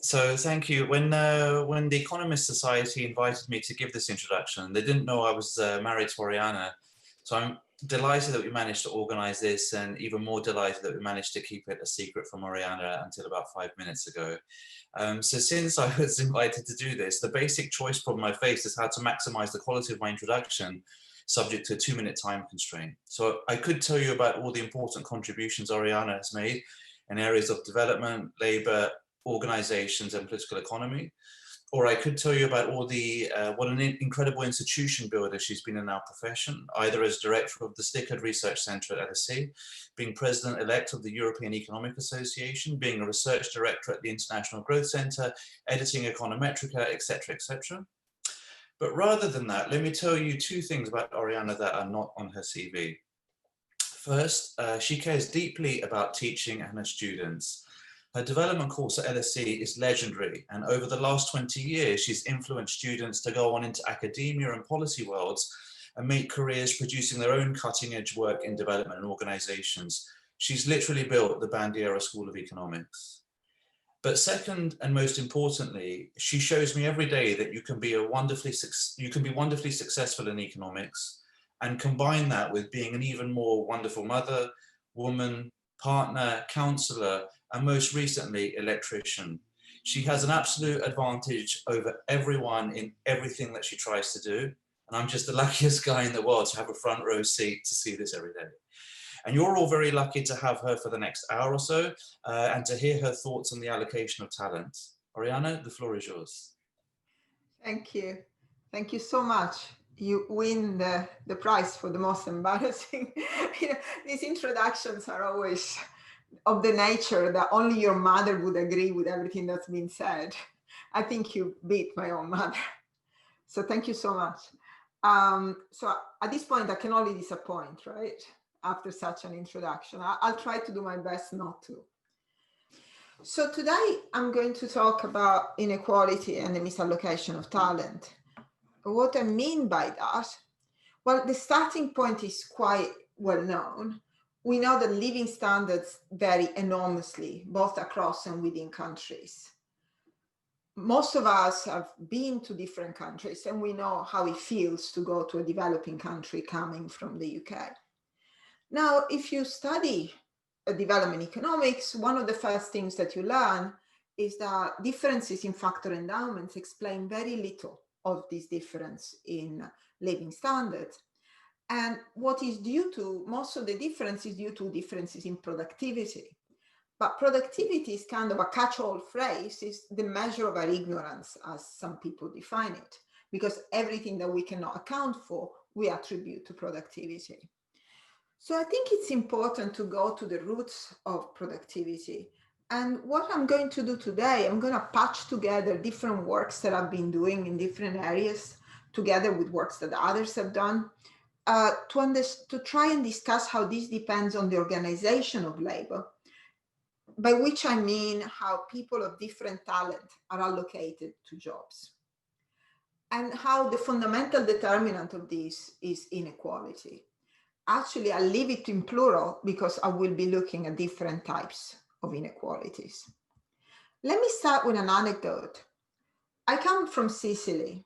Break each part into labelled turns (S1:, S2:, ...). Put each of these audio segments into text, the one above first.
S1: So thank you. When the Economist Society invited me to give this introduction, they didn't know I was married to Oriana. So I'm delighted that we managed to organize this, and even more delighted that we managed to keep it a secret from Oriana until about 5 minutes ago. So since I was invited to do this, the basic choice problem I faced is how to maximize the quality of my introduction subject to a 2-minute time constraint. So I could tell you about all the important contributions Oriana has made in areas of development, labor, organizations, and political economy. Or I could tell you about all the what an incredible institution builder she's been in our profession, either as director of the Stickard Research Centre at LSE, being president-elect of the European Economic Association, being a research director at the International Growth Centre, editing Econometrica, etc., etc. But rather than that, let me tell you 2 things about Oriana that are not on her CV. First, she cares deeply about teaching and her students. Her development course at LSE is legendary, and over the last 20 years, she's influenced students to go on into academia and policy worlds and make careers producing their own cutting-edge work in development and organizations. She's literally built the Bandiera School of Economics. But second, and most importantly, she shows me every day that you can be wonderfully successful in economics and combine that with being an even more wonderful mother, woman, partner, counselor, and most recently, electrician. She has an absolute advantage over everyone in everything that she tries to do. And I'm just the luckiest guy in the world to have a front row seat to see this every day. And you're all very lucky to have her for the next hour or so and to hear her thoughts on the allocation of talent. Oriana, the floor is yours.
S2: Thank you. Thank you so much. You win the prize for the most embarrassing. These introductions are always of the nature that only your mother would agree with everything that's been said. I think you beat my own mother. So thank you so much. So at this point, I can only disappoint, right? After such an introduction, I'll try to do my best not to. So today I'm going to talk about inequality and the misallocation of talent. What I mean by that, well, the starting point is quite well known. We know that living standards vary enormously, both across and within countries. Most of us have been to different countries and we know how it feels to go to a developing country coming from the UK. Now, if you study development economics, one of the first things that you learn is that differences in factor endowments explain very little of this difference in living standards. And what is due to, most of the difference is due to differences in productivity. But productivity is kind of a catch-all phrase, is the measure of our ignorance, as some people define it, because everything that we cannot account for, we attribute to productivity. So I think it's important to go to the roots of productivity. And what I'm going to do today, I'm going to patch together different works that I've been doing in different areas, together with works that others have done, to try and discuss how this depends on the organization of labor, by which I mean how people of different talent are allocated to jobs, and how the fundamental determinant of this is inequality. Actually, I'll leave it in plural because I will be looking at different types of inequalities. Let me start with an anecdote. I come from Sicily.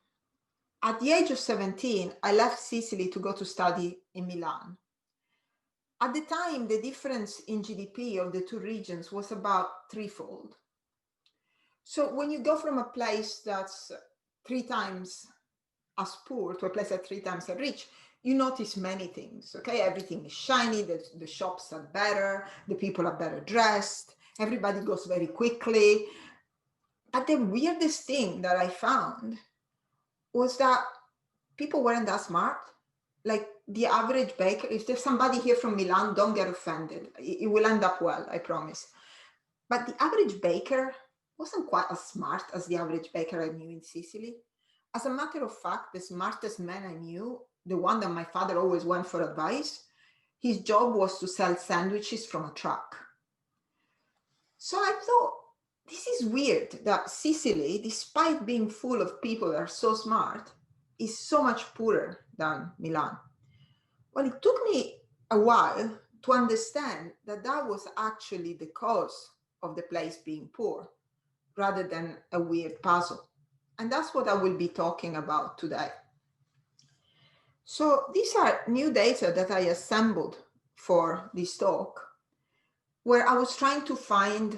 S2: At the age of 17, I left Sicily to go to study in Milan. At the time, the difference in GDP of the 2 regions was about threefold. So when you go from a place that's 3 times as poor to a place that's 3 times as rich, you notice many things, okay? Everything is shiny, the shops are better, the people are better dressed, everybody goes very quickly. But the weirdest thing that I found was that people weren't that smart. Like the average baker, if there's somebody here from Milan, don't get offended. It will end up well, I promise. But the average baker wasn't quite as smart as the average baker I knew in Sicily. As a matter of fact, the smartest man I knew, the one that my father always went for advice, his job was to sell sandwiches from a truck. So I thought, this is weird that Sicily, despite being full of people that are so smart, is so much poorer than Milan. Well, it took me a while to understand that that was actually the cause of the place being poor, rather than a weird puzzle. And that's what I will be talking about today. So these are new data that I assembled for this talk, where I was trying to find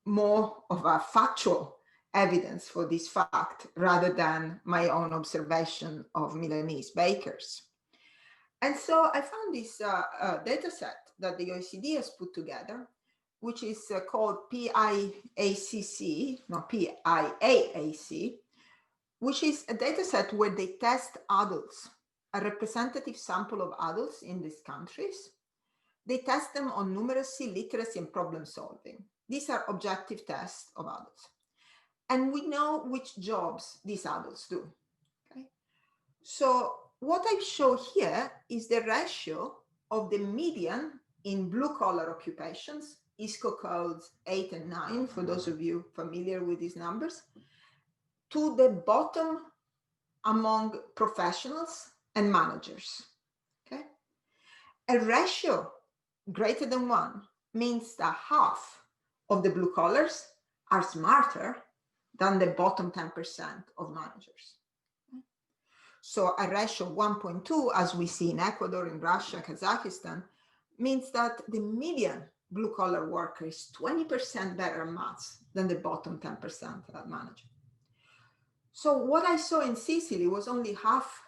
S2: more of a factual evidence for this fact rather than my own observation of Milanese bakers. And so I found this data set that the OECD has put together, which is called PIACC, which is a data set where they test adults, a representative sample of adults in these countries. They test them on numeracy, literacy, and problem solving. These are objective tests of adults. And we know which jobs these adults do. Okay? So what I show here is the ratio of the median in blue-collar occupations, ISCO codes 8 and 9, for those of you familiar with these numbers, to the bottom among professionals and managers. Okay? A ratio greater than 1 means that half of the blue collars are smarter than the bottom 10% of managers. So a ratio of 1.2, as we see in Ecuador, in Russia, Kazakhstan, means that the median blue collar worker is 20% better at maths than the bottom 10% manager. So what I saw in Sicily was only half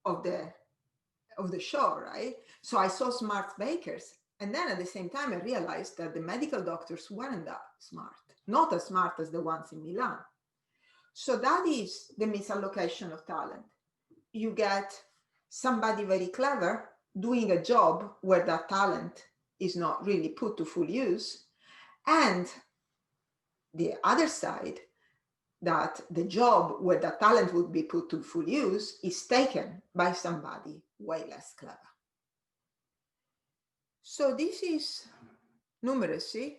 S2: of the show, right? So I saw smart bakers. And then at the same time, I realized that the medical doctors weren't that smart, not as smart as the ones in Milan. So that is the misallocation of talent. You get somebody very clever doing a job where that talent is not really put to full use. And the other side, that the job where the talent would be put to full use is taken by somebody way less clever. So this is numeracy.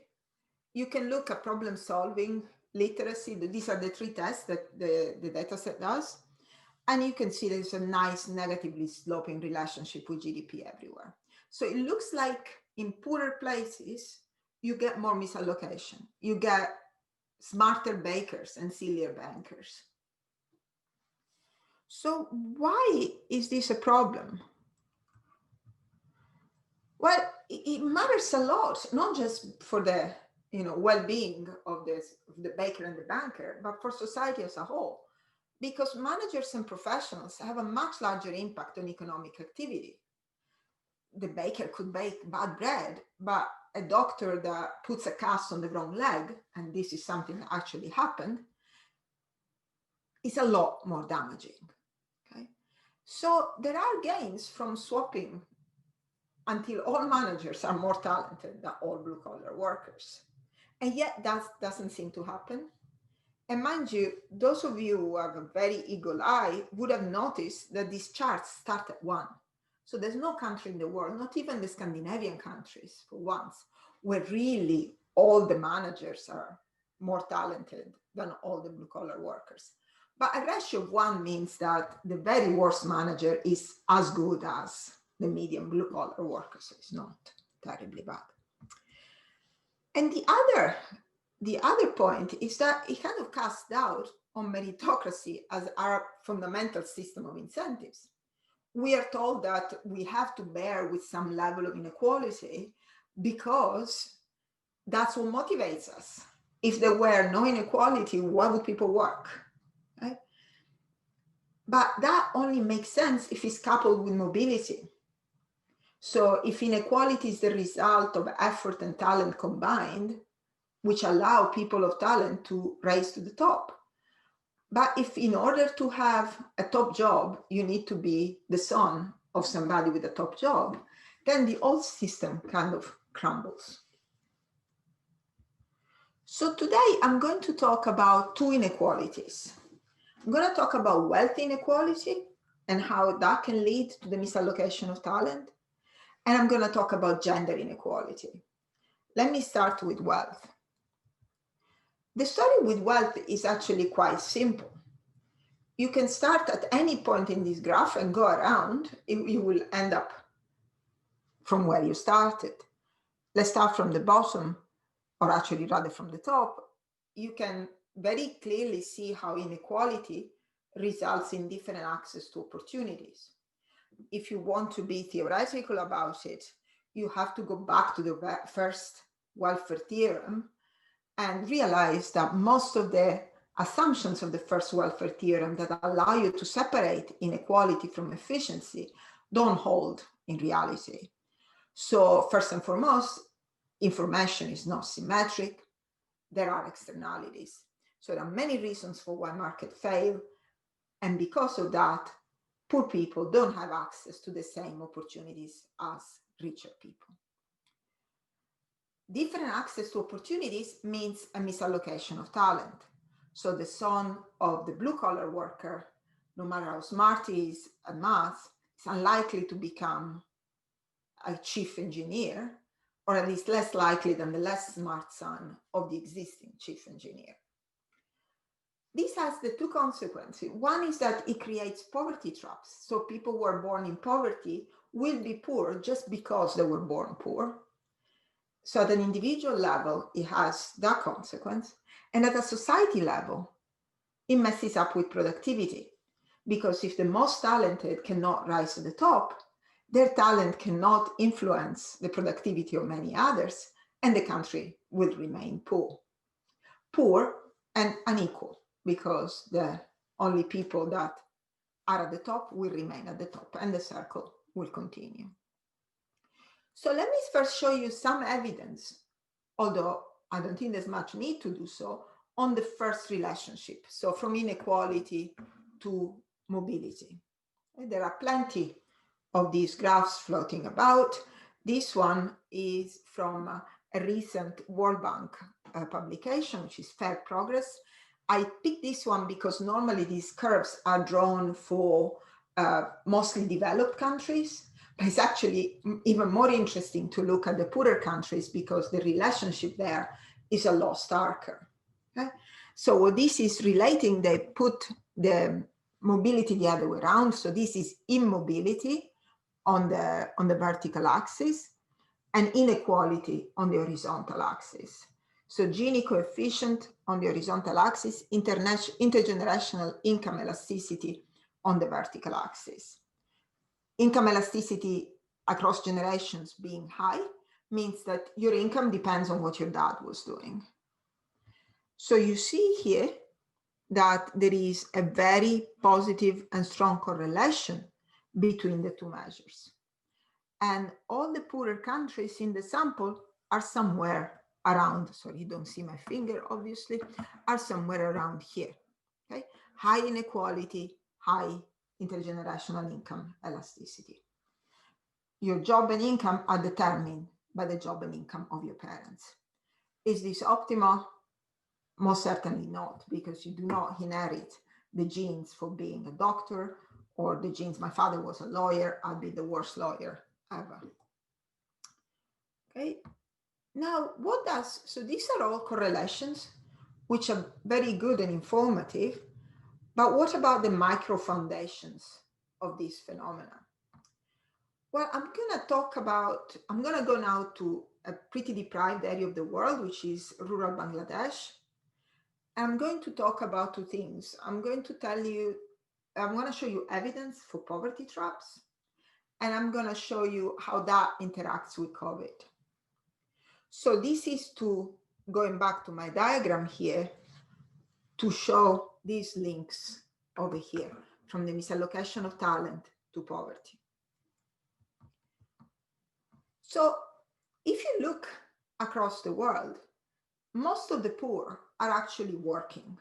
S2: You can look at problem solving, literacy. These are the 3 tests that the dataset does. And you can see there's a nice negatively sloping relationship with GDP everywhere. So it looks like in poorer places, you get more misallocation. You get smarter bakers and sillier bankers. So why is this a problem? Well, it matters a lot, not just for the well-being of the baker and the banker, but for society as a whole. Because managers and professionals have a much larger impact on economic activity. The baker could bake bad bread, but a doctor that puts a cast on the wrong leg, and this is something that actually happened, is a lot more damaging. Okay? So there are gains from swapping until all managers are more talented than all blue-collar workers. And yet that doesn't seem to happen. And mind you, those of you who have a very eagle eye would have noticed that these charts start at 1. So there's no country in the world, not even the Scandinavian countries for once, where really all the managers are more talented than all the blue-collar workers. But a ratio of 1 means that the very worst manager is as good as the median blue-collar worker, so it's not terribly bad. And the other point is that it kind of casts doubt on meritocracy as our fundamental system of incentives. We are told that we have to bear with some level of inequality because that's what motivates us. If there were no inequality, why would people work? Right? But that only makes sense if it's coupled with mobility. So if inequality is the result of effort and talent combined, which allow people of talent to rise to the top. But if in order to have a top job, you need to be the son of somebody with a top job, then the old system kind of crumbles. So today I'm going to talk about 2 inequalities. I'm going to talk about wealth inequality and how that can lead to the misallocation of talent. And I'm going to talk about gender inequality. Let me start with wealth. The story with wealth is actually quite simple. You can start at any point in this graph and go around. You will end up from where you started. Let's start from the bottom, or actually rather from the top. you can very clearly see how inequality results in different access to opportunities. If you want to be theoretical about it, you have to go back to the first welfare theorem and realize that most of the assumptions of the first welfare theorem that allow you to separate inequality from efficiency don't hold in reality. So first and foremost, information is not symmetric. There are externalities. So there are many reasons for why markets fail. And because of that, poor people don't have access to the same opportunities as richer people. Different access to opportunities means a misallocation of talent. So the son of the blue-collar worker, no matter how smart he is at math, is unlikely to become a chief engineer, or at least less likely than the less smart son of the existing chief engineer. This has the two consequences. One is that it creates poverty traps. So people who are born in poverty will be poor just because they were born poor. So at an individual level, it has that consequence. And at a society level, it messes up with productivity. Because if the most talented cannot rise to the top, their talent cannot influence the productivity of many others, and the country will remain poor. Poor and unequal, because the only people that are at the top will remain at the top, and the circle will continue. So let me first show you some evidence, although I don't think there's much need to do so, on the first relationship. So from inequality to mobility. There are plenty of these graphs floating about. This one is from a recent World Bank publication, which is Fair Progress. I picked this one because normally these curves are drawn for mostly developed countries, but it's actually even more interesting to look at the poorer countries because the relationship there is a lot starker. Okay? So what this is relating, they put the mobility the other way around. So this is immobility on the vertical axis and inequality on the horizontal axis. So Gini coefficient on the horizontal axis, intergenerational income elasticity on the vertical axis. Income elasticity across generations being high means that your income depends on what your dad was doing. So you see here that there is a very positive and strong correlation between the two measures. And all the poorer countries in the sample are somewhere around, sorry, you don't see my finger, obviously, are somewhere around here, okay? High inequality, high intergenerational income elasticity. Your job and income are determined by the job and income of your parents. Is this optimal? Most certainly not, because you do not inherit the genes for being a doctor or the genes, my father was a lawyer, I'll be the worst lawyer ever. Okay, now what does, so these are all correlations which are very good and informative, but what about the micro foundations of this phenomena? Well, I'm going to go now to a pretty deprived area of the world, which is rural Bangladesh. I'm going to talk about two things. I'm going to show you evidence for poverty traps, and I'm going to show you how that interacts with COVID. So this is going back to my diagram here, to show these links over here, from the misallocation of talent to poverty. So if you look across the world, most of the poor are actually working.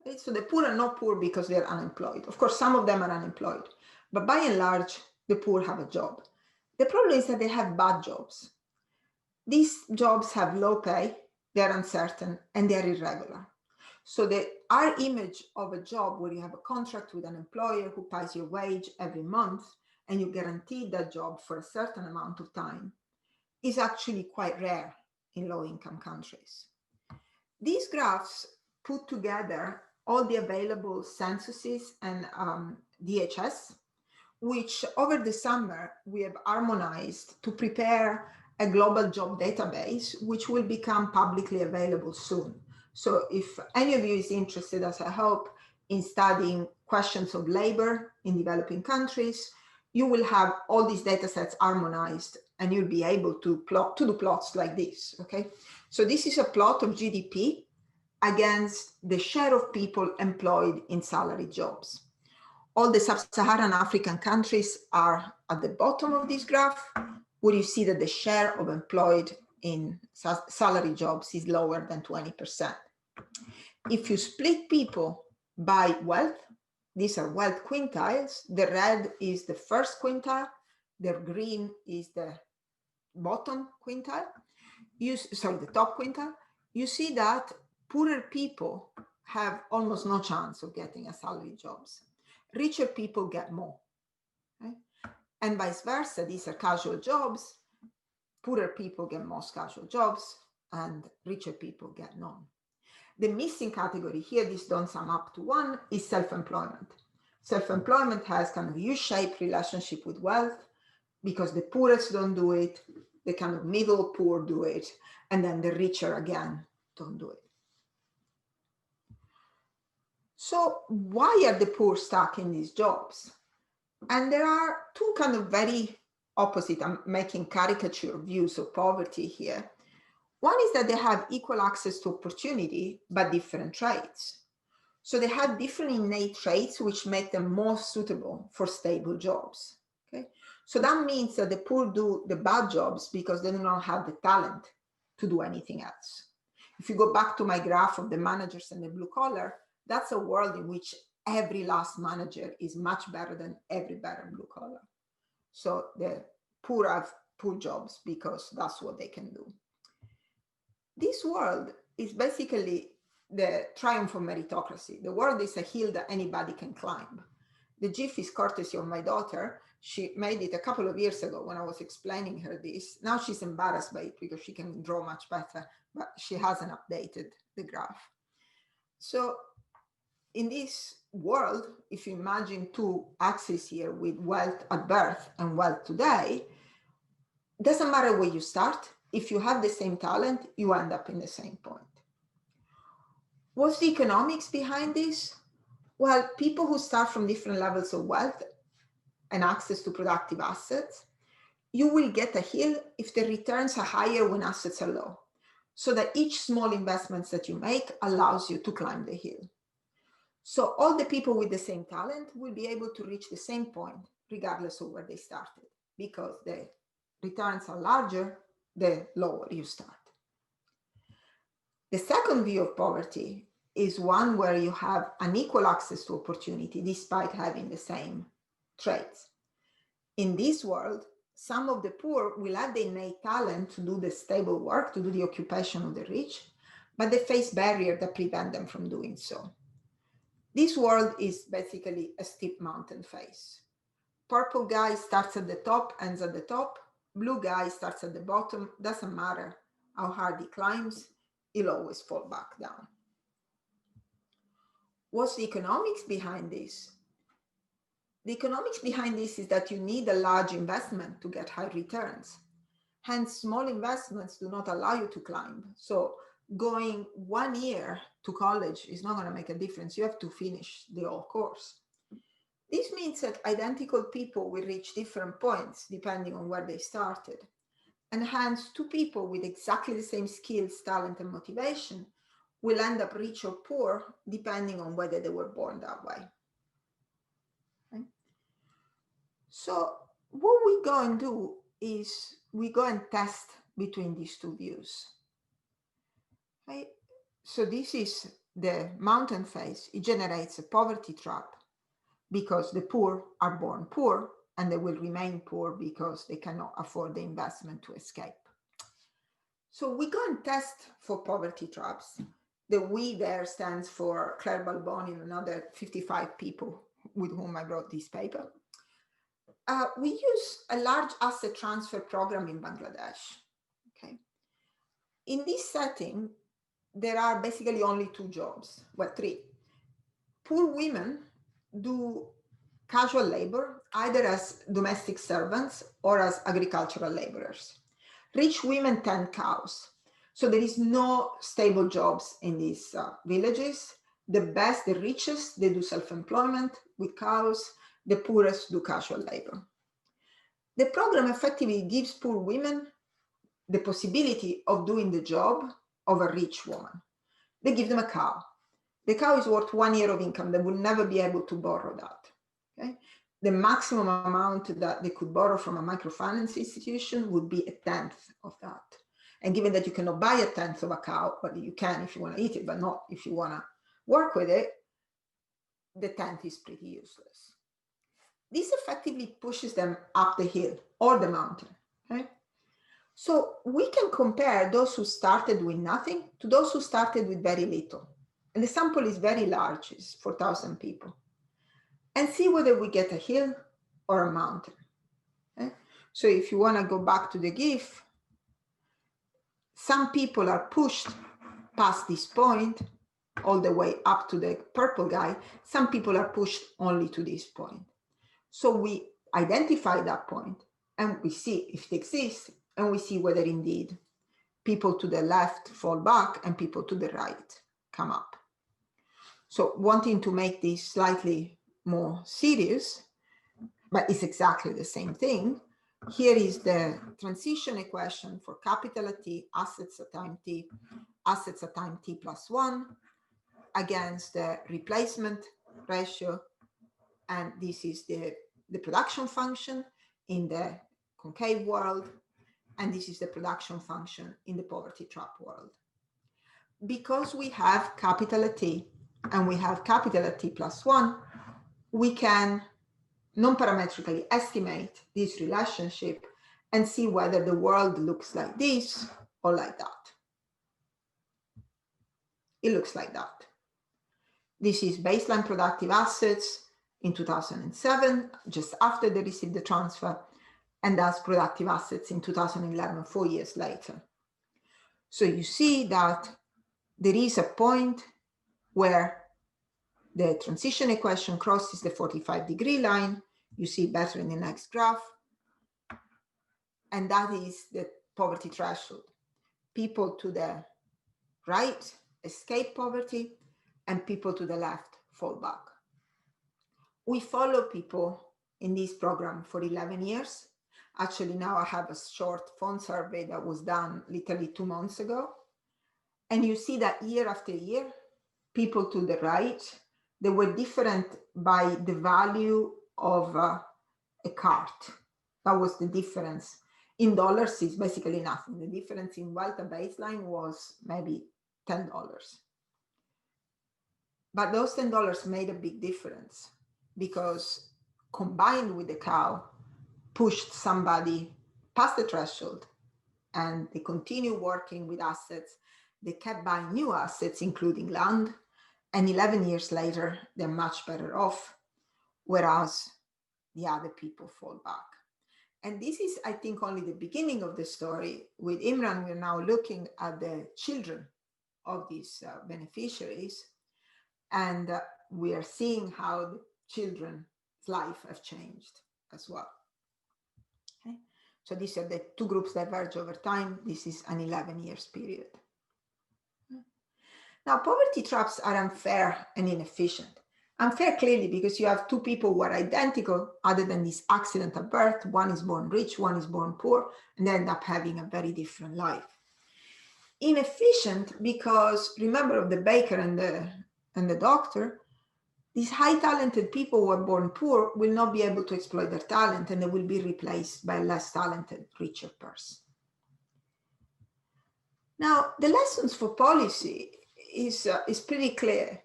S2: Right? So the poor are not poor because they're unemployed. Of course, some of them are unemployed, but by and large, the poor have a job. The problem is that they have bad jobs. These jobs have low pay, they're uncertain, and they're irregular. So our image of a job where you have a contract with an employer who pays your wage every month and you guarantee that job for a certain amount of time is actually quite rare in low-income countries. These graphs put together all the available censuses and DHS, which over the summer we have harmonized to prepare a global job database, which will become publicly available soon. So if any of you is interested, as I hope, in studying questions of labor in developing countries, you will have all these data sets harmonized, and you'll be able to do plots like this, okay? So this is a plot of GDP against the share of people employed in salary jobs. All the sub-Saharan African countries are at the bottom of this graph, where you see that the share of employed in salary jobs is lower than 20%. If you split people by wealth, these are wealth quintiles. The red is the first quintile, the green is the bottom quintile. The top quintile. You see that poorer people have almost no chance of getting a salary jobs. Richer people get more, right? And vice versa. These are casual jobs. Poorer people get most casual jobs, and richer people get none. The missing category here, these don't sum up to one, is self-employment. Self-employment has kind of U-shaped relationship with wealth, because the poorest don't do it, the kind of middle poor do it, and then the richer again don't do it. So why are the poor stuck in these jobs? And there are two kind of very opposite, I'm making caricature views of poverty here. One is that they have equal access to opportunity, but different traits. So they have different innate traits which make them more suitable for stable jobs. Okay? So that means that the poor do the bad jobs because they do not have the talent to do anything else. If you go back to my graph of the managers and the blue collar, that's a world in which every last manager is much better than every better blue collar. So the poor have poor jobs because that's what they can do. This world is basically the triumph of meritocracy. The world is a hill that anybody can climb. The GIF is courtesy of my daughter. She made it a couple of years ago when I was explaining her this. Now she's embarrassed by it because she can draw much better, but she hasn't updated the graph. So in this world, if you imagine two axes here with wealth at birth and wealth today, it doesn't matter where you start. If you have the same talent, you end up in the same point. What's the economics behind this? Well, people who start from different levels of wealth and access to productive assets, you will get a hill if the returns are higher when assets are low, so that each small investments that you make allows you to climb the hill. So all the people with the same talent will be able to reach the same point, regardless of where they started, because the returns are larger the lower you start. The second view of poverty is one where you have unequal access to opportunity despite having the same traits. In this world, some of the poor will have the innate talent to do the stable work, to do the occupation of the rich, but they face barriers that prevent them from doing so. This world is basically a steep mountain face. Purple guy starts at the top, ends at the top. Blue guy starts at the bottom. Doesn't matter how hard he climbs, he'll always fall back down. What's the economics behind this? The economics behind this is that you need a large investment to get high returns. Hence, small investments do not allow you to climb. So going 1 year to college is not going to make a difference. You have to finish the whole course. This means that identical people will reach different points depending on where they started. And hence, two people with exactly the same skills, talent, and motivation will end up rich or poor depending on whether they were born that way. Okay? So what we go and do is we go and test between these two views. Okay? So this is the mountain phase. It generates a poverty trap because the poor are born poor and they will remain poor because they cannot afford the investment to escape. So we go and test for poverty traps. The we there stands for Claire Balboni and another 55 people with whom I wrote this paper. We use a large asset transfer program in Bangladesh. Okay. In this setting, there are basically only two jobs, well, three. Poor women do casual labor, either as domestic servants or as agricultural laborers. Rich women tend cows. So there is no stable jobs in these villages. The best, the richest, they do self-employment with cows. The poorest do casual labor. The program effectively gives poor women the possibility of doing the job of a rich woman. They give them a cow. The cow is worth 1 year of income. They will never be able to borrow that. Okay? The maximum amount that they could borrow from a microfinance institution would be 1/10 of that. And given that you cannot buy 1/10 of a cow, but you can if you want to eat it, but not if you want to work with it, the 1/10 is pretty useless. This effectively pushes them up the hill or the mountain. Okay? So we can compare those who started with nothing to those who started with very little. And the sample is very large, it's 4,000 people. And see whether we get a hill or a mountain. Okay? So if you want to go back to the GIF, some people are pushed past this point all the way up to the purple guy. Some people are pushed only to this point. So we identify that point and we see if it exists, and we see whether indeed people to the left fall back and people to the right come up. So wanting to make this slightly more serious, but it's exactly the same thing. Here is the transition equation for capital at T, assets at time T, assets at time T plus 1 against the replacement ratio. And this is the production function in the concave world. And this is the production function in the poverty trap world. Because we have capital at T and we have capital at T plus 1, we can non-parametrically estimate this relationship and see whether the world looks like this or like that. It looks like that. This is baseline productive assets in 2007, just after they received the transfer, and that's productive assets in 2011, 4 years later. So you see that there is a point where the transition equation crosses the 45-degree line. You see better in the next graph. And that is the poverty threshold. People to the right escape poverty, and people to the left fall back. We follow people in this program for 11 years. Actually, now I have a short phone survey that was done literally 2 months ago. And you see that year after year, people to the right, they were different by the value of a cart. That was the difference. In dollars, it's basically nothing. The difference in wealth at baseline was maybe $10. But those $10 made a big difference because combined with the cow, pushed somebody past the threshold, and they continue working with assets. They kept buying new assets, including land, and 11 years later, they're much better off, whereas the other people fall back. And this is, I think, only the beginning of the story. With Imran, we're now looking at the children of these beneficiaries, and we are seeing how the children's life have changed as well. Okay? So these are the two groups diverge over time. This is an 11 years period. Now, poverty traps are unfair and inefficient. Unfair clearly because you have two people who are identical other than this accident at birth. One is born rich, one is born poor, and they end up having a very different life. Inefficient because, remember, the baker and the doctor, these high talented people who are born poor will not be able to exploit their talent, and they will be replaced by a less talented, richer person. Now, the lessons for policy is pretty clear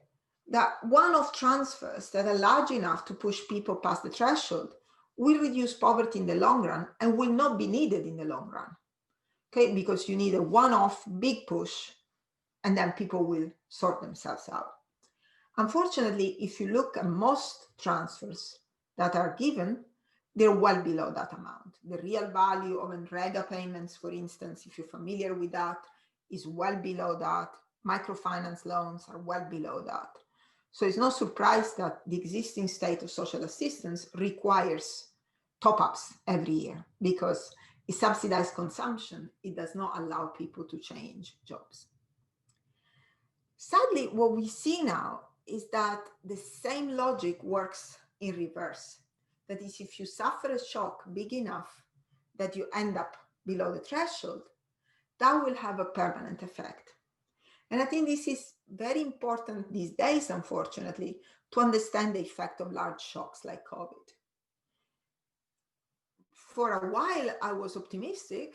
S2: that one-off transfers that are large enough to push people past the threshold will reduce poverty in the long run and will not be needed in the long run. Okay, because you need a one-off big push and then people will sort themselves out. Unfortunately, if you look at most transfers that are given, they're well below that amount. The real value of NREGA payments, for instance, if you're familiar with that, is well below that. Microfinance loans are well below that. So it's no surprise that the existing state of social assistance requires top-ups every year because It subsidizes consumption. It does not allow people to change jobs. Sadly, what we see now is that the same logic works in reverse. That is, if you suffer a shock big enough that you end up below the threshold, that will have a permanent effect. And I think this is very important these days, unfortunately, to understand the effect of large shocks like COVID. For a while, I was optimistic,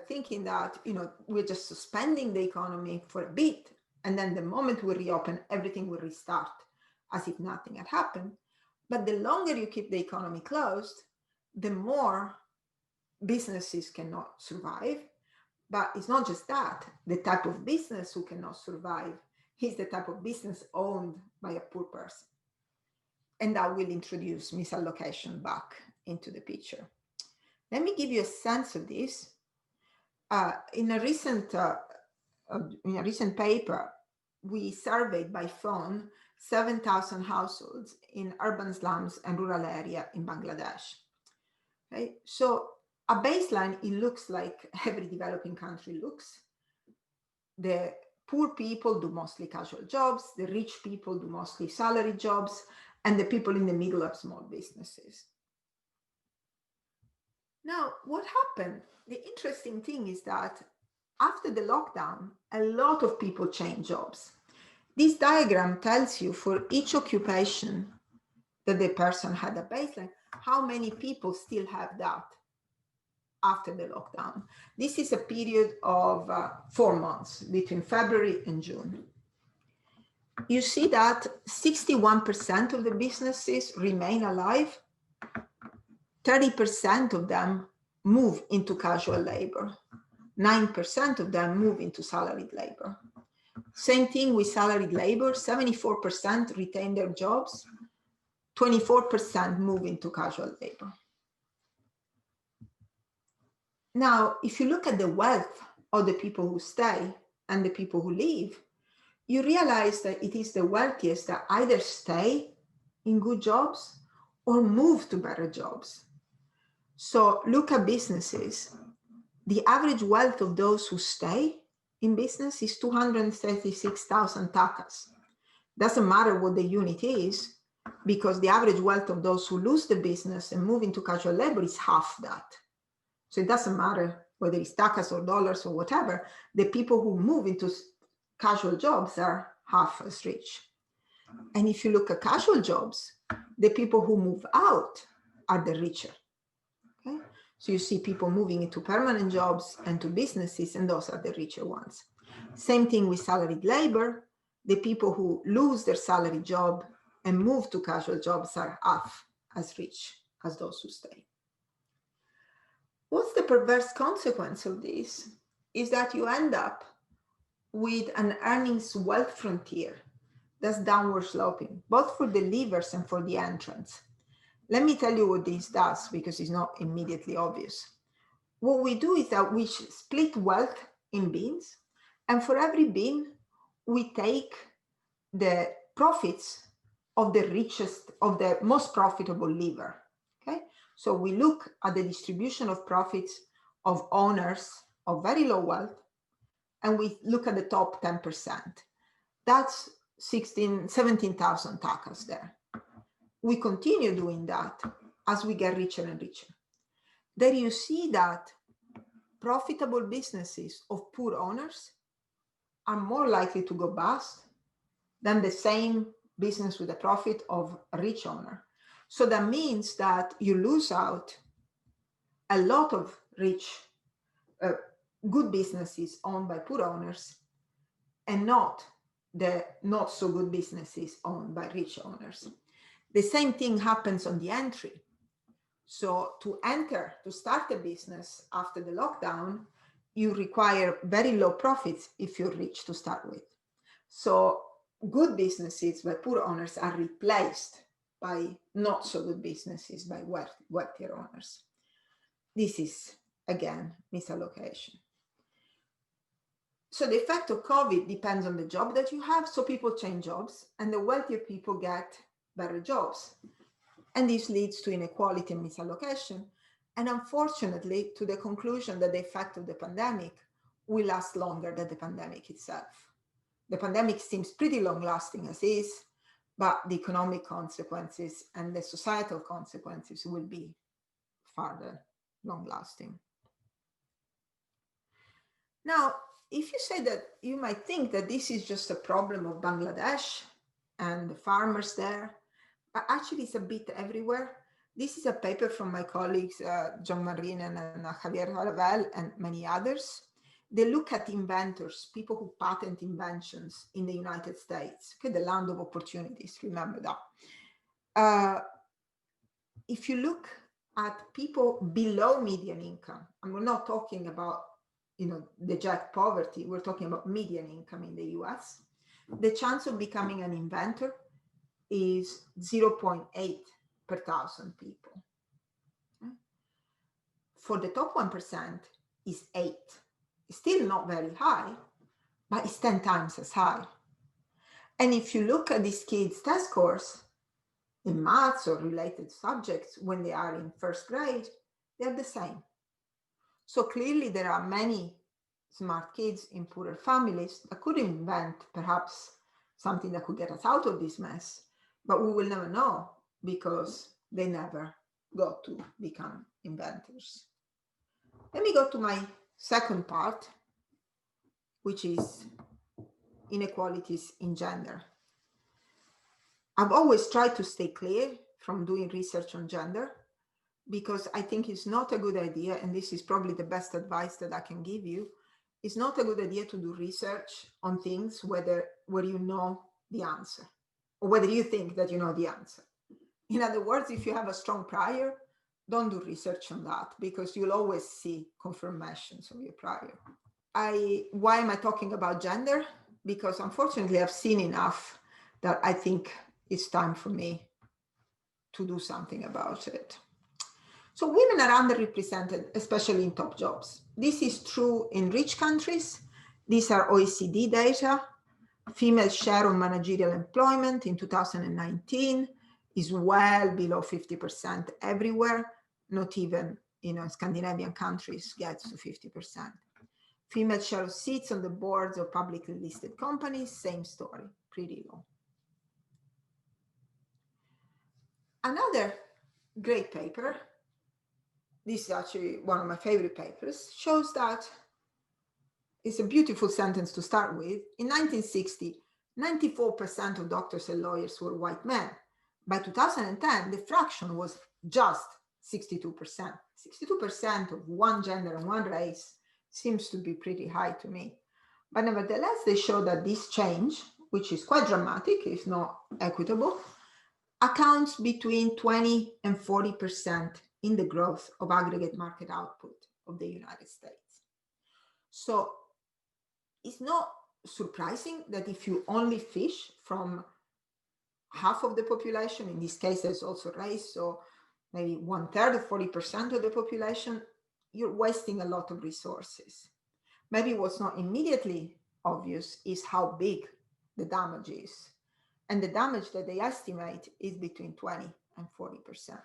S2: thinking that, we're just suspending the economy for a bit, and then the moment we reopen, everything will restart as if nothing had happened. But the longer you keep the economy closed, the more businesses cannot survive. But it's not just that. The type of business who cannot survive is the type of business owned by a poor person. And that will introduce misallocation back into the picture. Let me give you a sense of this. In a recent paper, we surveyed by phone 7,000 households in urban slums and rural area in Bangladesh. Okay? So a baseline, it looks like every developing country looks. The poor people do mostly casual jobs, the rich people do mostly salary jobs, and the people in the middle have small businesses. Now, what happened? The interesting thing is that after the lockdown, a lot of people changed jobs. This diagram tells you for each occupation that the person had a baseline, how many people still have that after the lockdown. This is a period of 4 months between February and June. You see that 61% of the businesses remain alive. 30% of them move into casual labor. 9% of them move into salaried labor. Same thing with salaried labor, 74% retain their jobs, 24% move into casual labor. Now, if you look at the wealth of the people who stay and the people who leave, you realize that it is the wealthiest that either stay in good jobs or move to better jobs. So look at businesses. The average wealth of those who stay in business is 236,000 takas. Doesn't matter what the unit is, because the average wealth of those who lose the business and move into casual labor is half that. So it doesn't matter whether it's takas or dollars or whatever, the people who move into casual jobs are half as rich. And if you look at casual jobs, the people who move out are the richer. Okay? So you see people moving into permanent jobs and to businesses, and those are the richer ones. Same thing with salaried labor. The people who lose their salary job and move to casual jobs are half as rich as those who stay. What's the perverse consequence of this? Is that you end up with an earnings wealth frontier that's downward sloping, both for the leavers and for the entrants. Let me tell you what this does, because it's not immediately obvious. What we do is that we split wealth in bins, and for every bin, we take the profits of the richest, of the most profitable lever. Okay? So we look at the distribution of profits of owners of very low wealth, and we look at the top 10%. That's 17,000 takas there. We continue doing that as we get richer and richer. There you see that profitable businesses of poor owners are more likely to go bust than the same business with a profit of a rich owner. So that means that you lose out a lot of rich, good businesses owned by poor owners, and not the not so good businesses owned by rich owners. The same thing happens on the entry. So to start a business after the lockdown, you require very low profits if you're rich to start with. So good businesses by poor owners are replaced by not so good businesses by wealthier owners. This is, again, misallocation. So the effect of COVID depends on the job that you have. So people change jobs, and the wealthier people get better jobs. And this leads to inequality and misallocation. And unfortunately, to the conclusion that the effect of the pandemic will last longer than the pandemic itself. The pandemic seems pretty long lasting as is, but the economic consequences and the societal consequences will be further long lasting. Now, if you say that, you might think that this is just a problem of Bangladesh and the farmers there, but actually it's a bit everywhere. This is a paper from my colleagues, John Marinen and Javier Haravel and many others. They look at inventors, people who patent inventions in the United States, okay, the land of opportunities, remember that. If you look at people below median income, and we're not talking about the jack poverty, we're talking about median income in the US, the chance of becoming an inventor is 0.8 per thousand people. Okay? For the top 1% is 8. It's still not very high, but it's 10 times as high. And if you look at these kids' test scores in maths or related subjects when they are in first grade, they're the same. So clearly there are many smart kids in poorer families that could invent perhaps something that could get us out of this mess, but we will never know because they never got to become inventors. Let me go to my second part, which is inequalities in gender. I've always tried to stay clear from doing research on gender because I think it's not a good idea, and this is probably the best advice that I can give you. It's not a good idea to do research on things where you know the answer, or whether you think that you know the answer. In other words, if you have a strong prior, don't do research on that because you'll always see confirmations of your prior. Why am I talking about gender? Because unfortunately, I've seen enough that I think it's time for me to do something about it. So women are underrepresented, especially in top jobs. This is true in rich countries. These are OECD data. Female share of managerial employment in 2019 is well below 50% everywhere. Not even, Scandinavian countries gets to 50%. Female share of seats on the boards of publicly listed companies, same story, pretty low. Another great paper, this is actually one of my favorite papers, shows that it's a beautiful sentence to start with. In 1960, 94% of doctors and lawyers were white men. By 2010, the fraction was just 62%. 62% of one gender and one race seems to be pretty high to me. But nevertheless, they show that this change, which is quite dramatic, if not equitable, accounts between 20 and 40% in the growth of aggregate market output of the United States. So it's not surprising that if you only fish from half of the population, in this case there's also race, so maybe 1/3 or 40% of the population, you're wasting a lot of resources. Maybe what's not immediately obvious is how big the damage is. And the damage that they estimate is between 20 and 40%.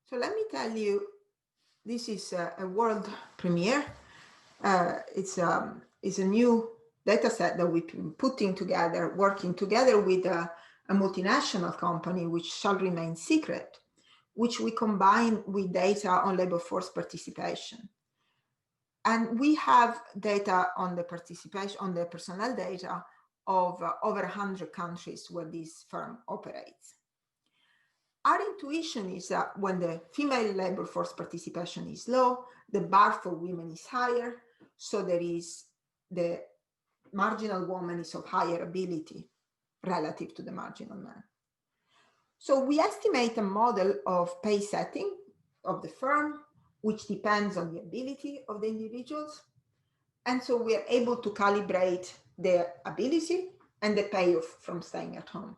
S2: So let me tell you, this is a world premiere. It's a new data set that we've been putting together, working together with a multinational company, which shall remain secret, which we combine with data on labor force participation. And we have data on the participation, on the personnel data of over 100 countries where this firm operates. Our intuition is that when the female labor force participation is low, the bar for women is higher, so there is the marginal woman is of higher ability relative to the marginal man. So we estimate a model of pay setting of the firm, which depends on the ability of the individuals. And so we are able to calibrate their ability and the payoff from staying at home.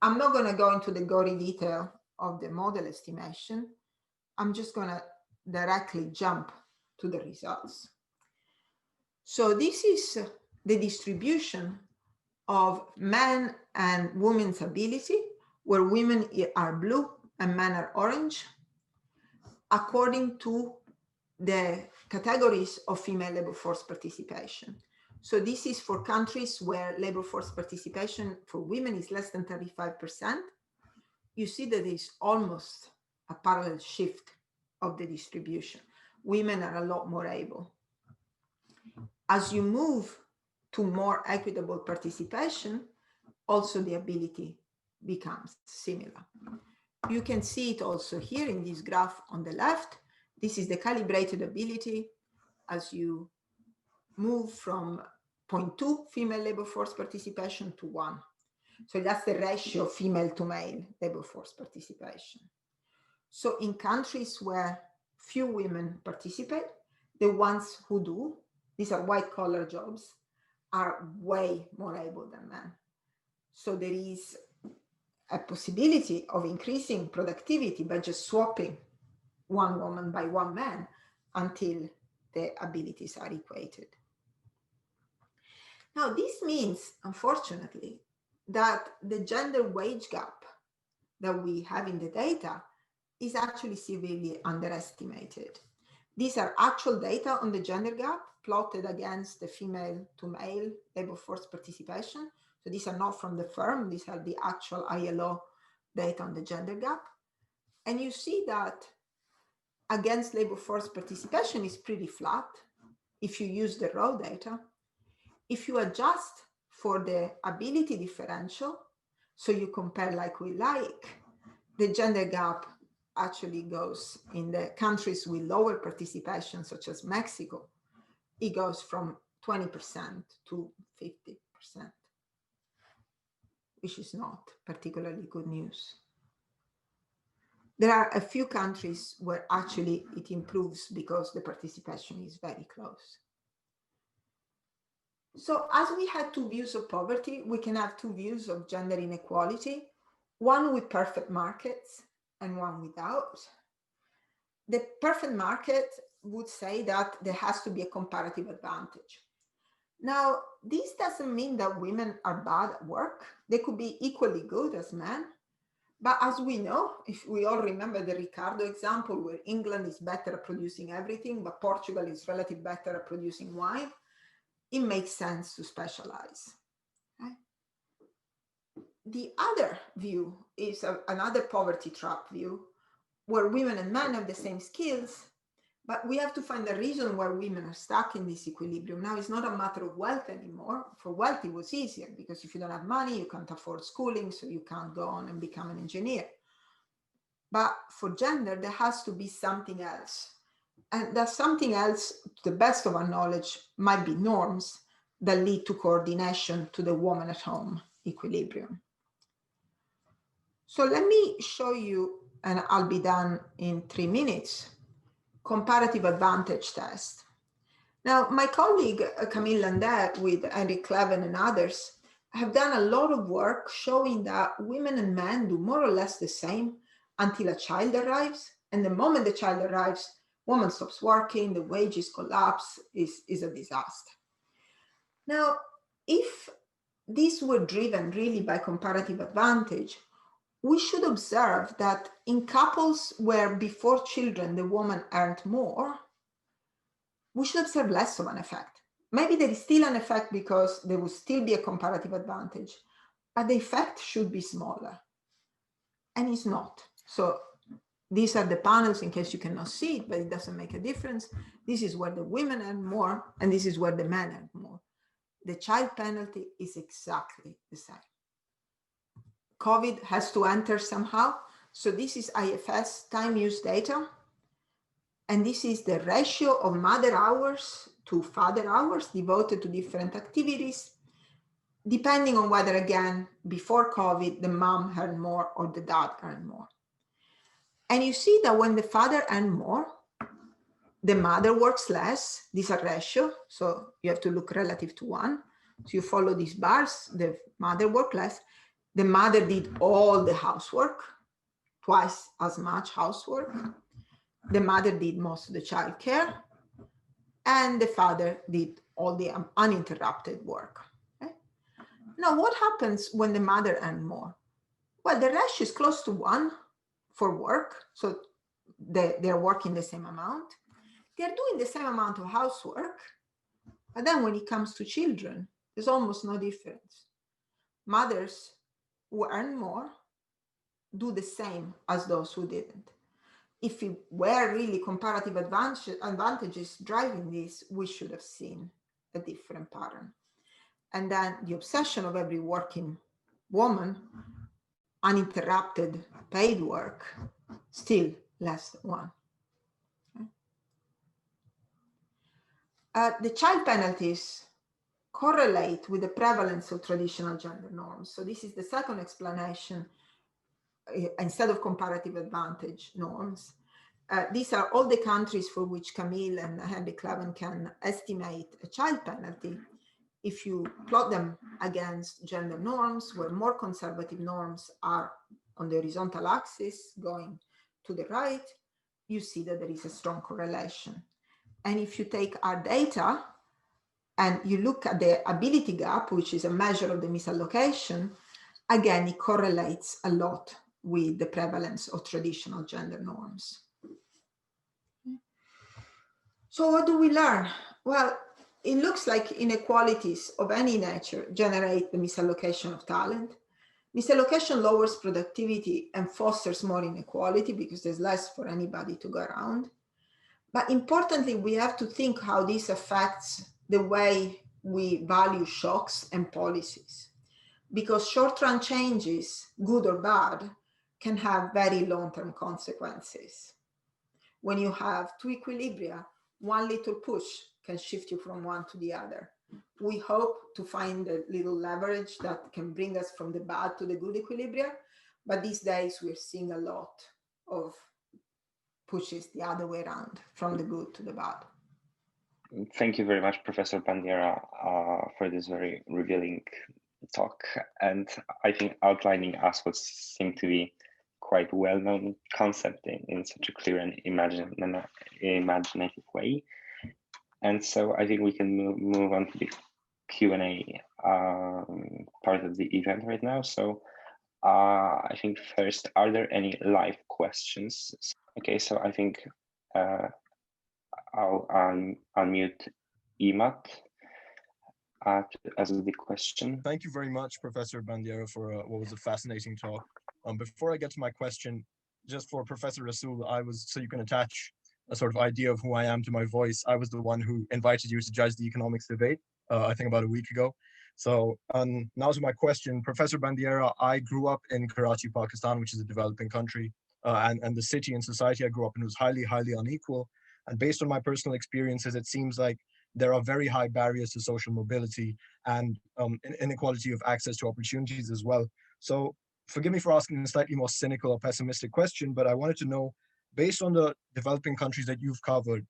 S2: I'm not going to go into the gory detail of the model estimation. I'm just going to directly jump to the results. So this is the distribution of men and women's ability, where women are blue and men are orange. according to the categories of female labor force participation. So this is for countries where labor force participation for women is less than 35%. You see that it's almost a parallel shift of the distribution. Women are a lot more able. As you move to more equitable participation, also the ability becomes similar. You can see it also here in this graph on the left. This is the calibrated ability as you move from 0.2 female labor force participation to 1. So that's the ratio of female to male labor force participation. So in countries where few women participate, the ones who do, these are white collar jobs, are way more able than men. So there is a possibility of increasing productivity by just swapping one woman by one man until the abilities are equated. Now, this means, unfortunately, that the gender wage gap that we have in the data is actually severely underestimated. These are actual data on the gender gap plotted against the female to male labor force participation. So these are not from the firm, these are the actual ILO data on the gender gap. And you see that against labor force participation is pretty flat if you use the raw data. If you adjust for the ability differential, so you compare like we like, the gender gap actually goes in the countries with lower participation, such as Mexico, it goes from 20% to 50%, which is not particularly good news. There are a few countries where actually it improves because the participation is very close. So as we had two views of poverty, we can have two views of gender inequality, one with perfect markets and one without. The perfect market would say that there has to be a comparative advantage. Now, this doesn't mean that women are bad at work. They could be equally good as men. But as we know, if we all remember the Ricardo example, where England is better at producing everything, but Portugal is relatively better at producing wine, it makes sense to specialize. Okay? The other view is another poverty trap view, where women and men have the same skills, but we have to find a reason why women are stuck in this equilibrium. Now, it's not a matter of wealth anymore. For wealth, it was easier, because if you don't have money, you can't afford schooling, so you can't go on and become an engineer. But for gender, there has to be something else. And that something else, to the best of our knowledge, might be norms that lead to coordination to the woman at home equilibrium. So let me show you, and I'll be done in 3 minutes, comparative advantage test. Now, my colleague Camille Landais with Eric Leven and others have done a lot of work showing that women and men do more or less the same until a child arrives. And the moment the child arrives, woman stops working, the wages collapse, is a disaster. Now, if these were driven really by comparative advantage, we should observe that in couples where before children the woman earned more, we should observe less of an effect. Maybe there is still an effect because there will still be a comparative advantage, but the effect should be smaller. And it's not. So these are the panels in case you cannot see it, but it doesn't make a difference. This is where the women earn more, and this is where the men earn more. The child penalty is exactly the same. COVID has to enter somehow. So this is IFS time use data. And this is the ratio of mother hours to father hours devoted to different activities, depending on whether, again, before COVID, the mom earned more or the dad earned more. And you see that when the father earned more, the mother works less. These are ratio, so you have to look relative to 1. So you follow these bars, the mother worked less. The mother did all the housework, twice as much housework. The mother did most of the child care, and the father did all the uninterrupted work. Okay? Now, what happens when the mother earned more? Well, the ratio is close to 1 for work, so they're working the same amount. They're doing the same amount of housework, but then when it comes to children, there's almost no difference. Mothers who earn more do the same as those who didn't. If it were really comparative advantages driving this, we should have seen a different pattern. And then the obsession of every working woman, uninterrupted paid work, still less than one. The child penalties correlate with the prevalence of traditional gender norms. So this is the second explanation. Instead of comparative advantage norms, these are all the countries for which Camille and Henry Cleven can estimate a child penalty. If you plot them against gender norms, where more conservative norms are on the horizontal axis going to the right, you see that there is a strong correlation. And if you take our data and you look at the ability gap, which is a measure of the misallocation, again, it correlates a lot with the prevalence of traditional gender norms. So what do we learn? Well, it looks like inequalities of any nature generate the misallocation of talent. Misallocation lowers productivity and fosters more inequality because there's less for anybody to go around. But importantly, we have to think how this affects the way we value shocks and policies, because short-run changes, good or bad, can have very long-term consequences. When you have two equilibria, one little push can shift you from one to the other. We hope to find a little leverage that can bring us from the bad to the good equilibria, but these days we're seeing a lot of pushes the other way around, from the good to the bad.
S3: Thank you very much, Professor Bandiera, for this very revealing talk. And I think outlining us what seemed to be quite well-known concept in such a clear and imaginative way. And so I think we can move on to the Q&A part of the event right now. So I think first, are there any live questions? Okay, so I think I'll unmute Imat as the question.
S4: Thank you very much, Professor Bandiera, for what was a fascinating talk. Before I get to my question, just for Professor Rasool, so you can attach a sort of idea of who I am to my voice, I was the one who invited you to judge the economics debate, I think about a week ago. So now to my question, Professor Bandiera, I grew up in Karachi, Pakistan, which is a developing country, and the city and society I grew up in was highly, highly unequal. And based on my personal experiences, it seems like there are very high barriers to social mobility and inequality of access to opportunities as well. So forgive me for asking a slightly more cynical or pessimistic question, but I wanted to know, based on the developing countries that you've covered,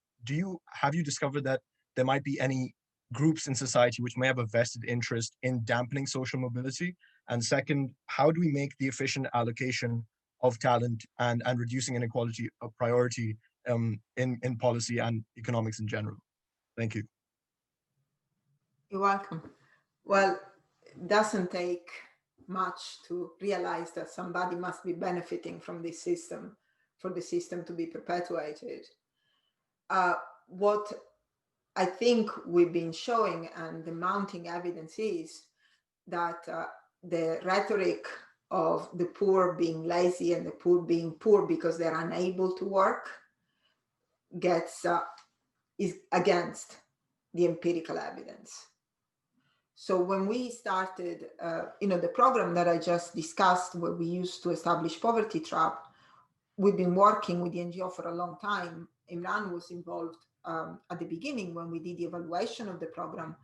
S4: have you discovered that there might be any groups in society which may have a vested interest in dampening social mobility? And second, how do we make the efficient allocation of talent and reducing inequality a priority in policy and economics in general? Thank you.
S2: You're welcome. Well, it doesn't take much to realize that somebody must be benefiting from this system for the system to be perpetuated. What I think we've been showing, and the mounting evidence, is that the rhetoric of the poor being lazy and the poor being poor because they're unable to work is against the empirical evidence. So when we started, the program that I just discussed, where we used to establish poverty trap, we've been working with the NGO for a long time. Imran was involved at the beginning when we did the evaluation of the program,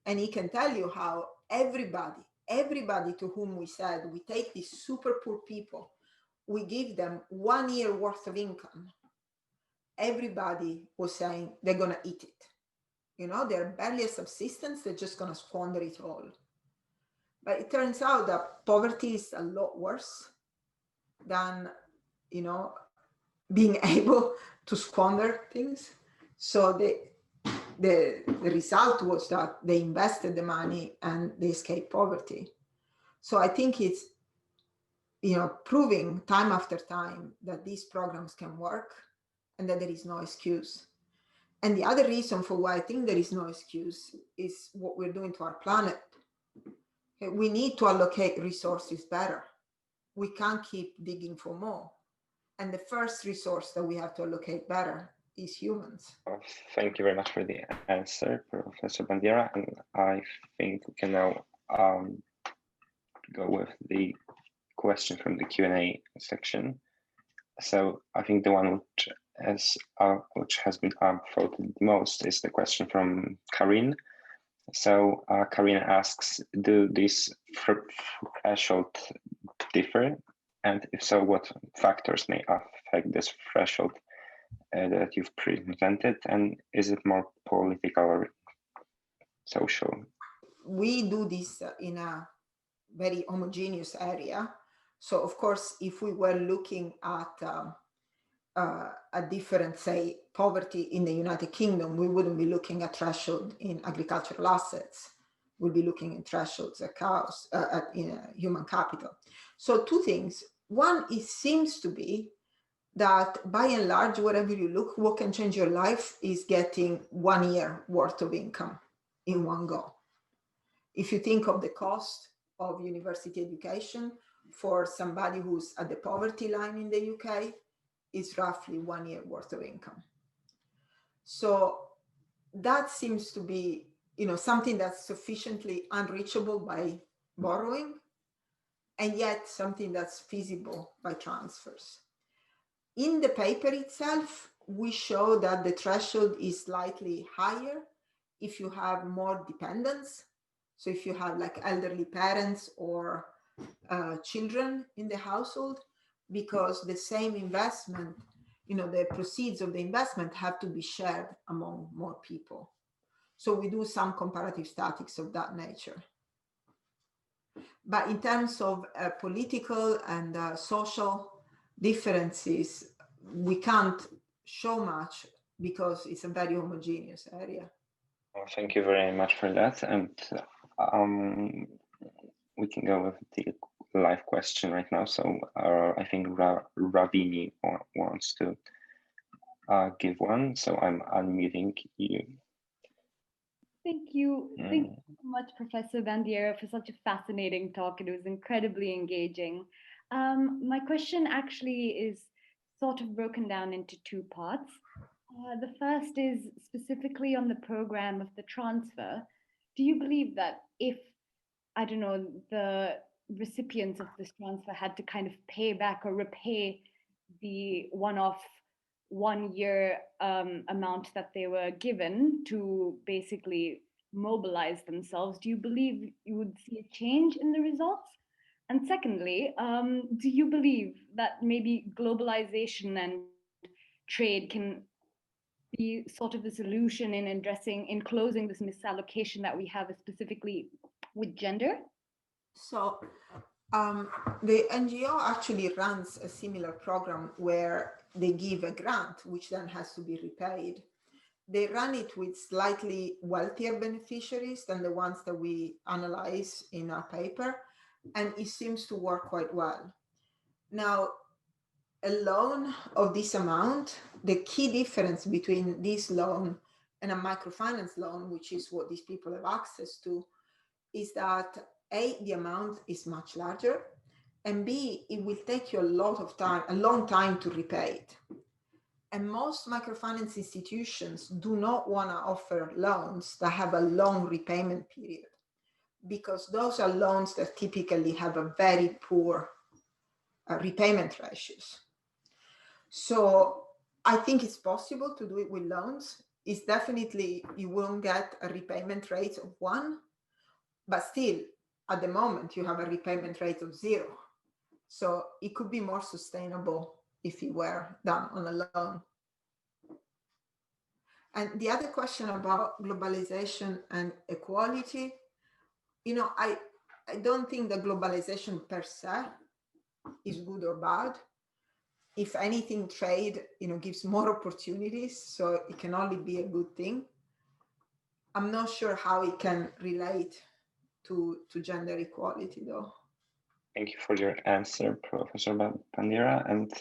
S2: and he can tell you how everybody to whom we said, we take these super poor people, we give them 1 year worth of income, everybody was saying they're going to eat it. They're barely a subsistence, they're just going to squander it all. But it turns out that poverty is a lot worse than, being able to squander things. So the result was that they invested the money and they escaped poverty. So I think it's, proving time after time that these programs can work. and that there is no excuse. And the other reason for why I think there is no excuse is what we're doing to our planet. We need to allocate resources better. We can't keep digging for more. And the first resource that we have to allocate better is humans.
S3: Thank you very much for the answer, Professor Bandiera. And I think we can now go with the question from the Q&A section. So I think the one which has been voted the most is the question from Karin. So Karin asks, do these thresholds differ? And if so, what factors may affect this threshold that you've presented? And is it more political or social?
S2: We do this in a very homogeneous area. So of course, if we were looking at a different, say, poverty in the United Kingdom, we wouldn't be looking at threshold in agricultural assets. We'll be looking at thresholds at cows, in human capital. So two things. One, it seems to be that by and large, wherever you look, what can change your life is getting 1 year worth of income in one go. If you think of the cost of university education for somebody who's at the poverty line in the UK, is roughly 1 year worth of income. So that seems to be, something that's sufficiently unreachable by borrowing, and yet something that's feasible by transfers. In the paper itself, we show that the threshold is slightly higher if you have more dependents. So if you have like elderly parents or children in the household, because the same investment, the proceeds of the investment have to be shared among more people. So we do some comparative statistics of that nature. But in terms of political and social differences, we can't show much because it's a very homogeneous area.
S3: Well, thank you very much for that. And we can go with the live question right now. So I think Ravini wants to give one. So I'm unmuting you.
S5: Thank you. Thank you so much, Professor Bandiera, for such a fascinating talk. It was incredibly engaging. My question actually is sort of broken down into two parts. The first is specifically on the program of the transfer. Do you believe that if, I don't know, the recipients of this transfer had to kind of pay back or repay the one-off 1 year amount that they were given to basically mobilize themselves, do you believe you would see a change in the results? And secondly, do you believe that maybe globalization and trade can be sort of the solution in closing this misallocation that we have specifically with gender?
S2: So the NGO actually runs a similar program where they give a grant, which then has to be repaid. They run it with slightly wealthier beneficiaries than the ones that we analyze in our paper, and it seems to work quite well. Now, a loan of this amount, the key difference between this loan and a microfinance loan, which is what these people have access to, is that A, the amount is much larger, and B, it will take you a long time to repay it. And most microfinance institutions do not want to offer loans that have a long repayment period, because those are loans that typically have a very poor repayment ratios. So I think it's possible to do it with loans. It's definitely, you won't get a repayment rate of 1, but still, at the moment, you have a repayment rate of 0. So it could be more sustainable if it were done on a loan. And the other question about globalization and equality, I don't think that globalization per se is good or bad. If anything, trade, gives more opportunities, so it can only be a good thing. I'm not sure how it can relate to gender equality, though.
S3: Thank you for your answer, Professor Bandiera. And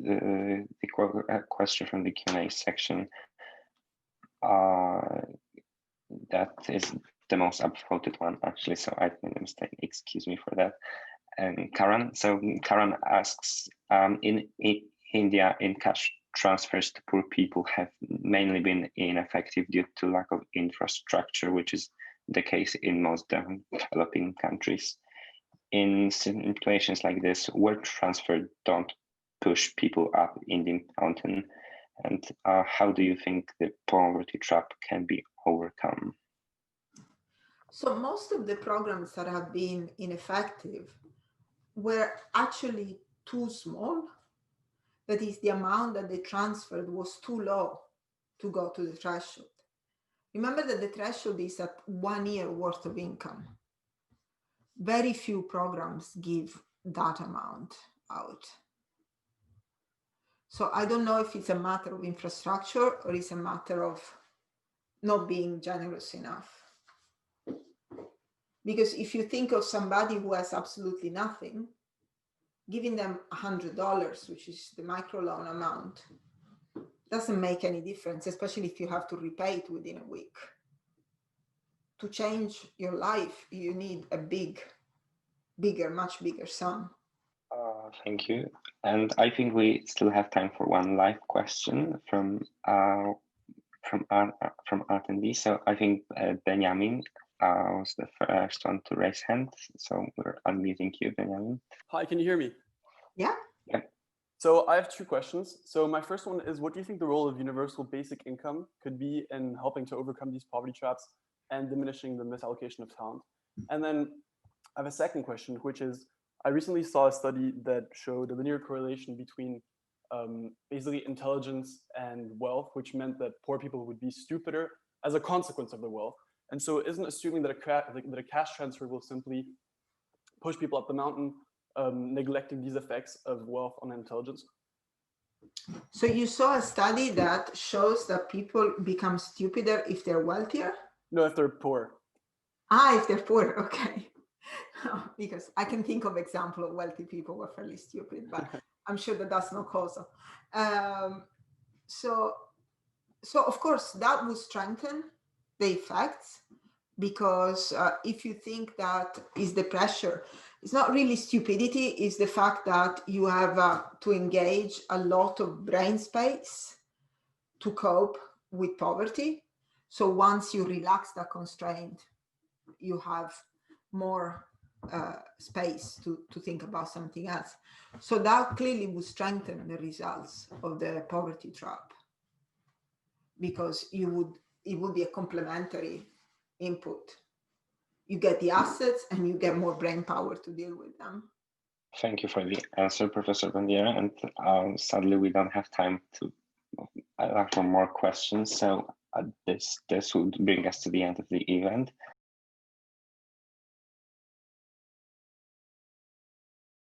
S3: the question from the Q&A section. That is the most upvoted one, actually, so I made a mistake. Excuse me for that. And Karan, so Karan asks, in India, in cash transfers to poor people have mainly been ineffective due to lack of infrastructure, which is the case in most developing countries. In situations like this, where transfer don't push people up in the mountain, and how do you think the poverty trap can be overcome?
S2: So most of the programs that have been ineffective were actually too small. That is, the amount that they transferred was too low to go to the threshold. Remember that the threshold is at 1 year worth of income. Very few programs give that amount out. So I don't know if it's a matter of infrastructure or it's a matter of not being generous enough. Because if you think of somebody who has absolutely nothing, giving them $100, which is the microloan amount, doesn't make any difference, especially if you have to repay it within a week. To change your life, you need a much bigger sum.
S3: Thank you. And I think we still have time for one live question from attendees. So I think Benjamin was the first one to raise hand. So we're unmuting you, Benjamin.
S6: Hi, can you hear me?
S2: Yeah.
S3: Yeah.
S6: So I have two questions. So my first one is, what do you think the role of universal basic income could be in helping to overcome these poverty traps and diminishing the misallocation of talent? And then I have a second question, which is, I recently saw a study that showed a linear correlation between basically intelligence and wealth, which meant that poor people would be stupider as a consequence of the wealth. And so isn't assuming that a cash transfer will simply push people up the mountain, neglecting these effects of wealth on intelligence?
S2: So you saw a study that shows that people become stupider if they're wealthier?
S6: No, if they're poor.
S2: If they're poor, okay. Because I can think of example of wealthy people who are fairly stupid, but I'm sure that that's not causal. So of course that will strengthen the effects, because if you think that is the pressure, it's not really stupidity, it's the fact that you have to engage a lot of brain space to cope with poverty. So once you relax that constraint, you have more space to think about something else. So that clearly would strengthen the results of the poverty trap, because it would be a complementary input. You get the assets and you get more brain power to deal with them.
S3: Thank you for the answer, Professor Bandiera. And sadly, we don't have time to for more questions. So this would bring us to the end of the event.